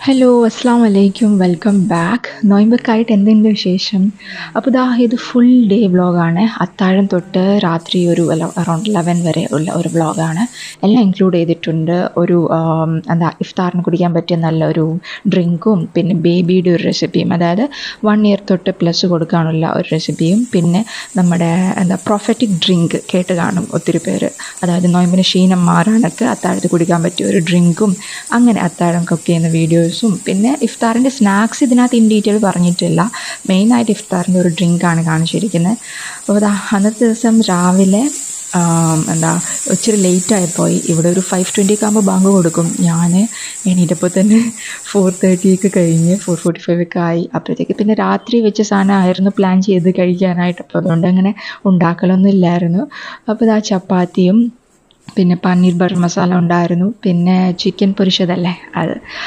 Hello അസ്സാം വലൈക്കും welcome back. നോയമ്പൊക്കെയായിട്ട് എന്തുണ്ട് വിശേഷം? അപ്പോൾ ഇത് ഫുൾ ഡേ വ്ളോഗാണ്. അത്താഴം തൊട്ട് രാത്രി ഒരു അറൗണ്ട് 11 വരെ ഉള്ള ഒരു വ്ളോഗാണ്. എല്ലാം ഇൻക്ലൂഡ് ചെയ്തിട്ടുണ്ട്. ഒരു ഇഫ്താറിന് കുടിക്കാൻ പറ്റിയ നല്ലൊരു ഡ്രിങ്കും പിന്നെ ബേബിയുടെ ഒരു റെസിപ്പിയും, അതായത് 1 ഇയർ തൊട്ട് പ്ലസ് കൊടുക്കാനുള്ള ഒരു റെസിപ്പിയും, പിന്നെ നമ്മുടെ പ്രൊഫറ്റിക് ഡ്രിങ്ക് കേട്ട് കാണും ഒത്തിരി പേര്, അതായത് നോയമ്പിന് ക്ഷീണം മാറാനൊക്കെ അത്താഴത്ത് കുടിക്കാൻ പറ്റിയ ഒരു ഡ്രിങ്കും, അങ്ങനെ അത്താഴം കുക്ക് ചെയ്യുന്ന വീഡിയോസും, പിന്നെ ഇഫ്താറിൻ്റെ സ്നാക്സ് ഇതിനകത്ത് ഇൻ ഡീറ്റെയിൽ പറഞ്ഞിട്ടില്ല. മെയിനായിട്ട് ഇഫ്താറിൻ്റെ ഒരു ഡ്രിങ്കാണ് കാണിച്ചിരിക്കുന്നത്. അപ്പോൾ അന്നത്തെ ദിവസം രാവിലെ ഇച്ചിരി ലേറ്റായിപ്പോയി. ഇവിടെ ഒരു 5:20 ആകുമ്പോൾ ബാങ്ക് കൊടുക്കും. ഞാൻ എണീറ്റപ്പോൾ തന്നെ 4:30 കഴിഞ്ഞ് 4:45 ആയി. അപ്പോഴത്തേക്ക് പിന്നെ രാത്രി വെച്ച സാധനമായിരുന്നു പ്ലാൻ ചെയ്ത് കഴിക്കാനായിട്ട്. അപ്പോൾ അതുകൊണ്ട് അങ്ങനെ ഉണ്ടാക്കലൊന്നും ഇല്ലായിരുന്നു. അപ്പോൾ ചപ്പാത്തിയും പിന്നെ പനീർ ബട്ടർ മസാല ഉണ്ടായിരുന്നു, പിന്നെ ചിക്കൻ പൊരിച്ചതല്ലേ അത്.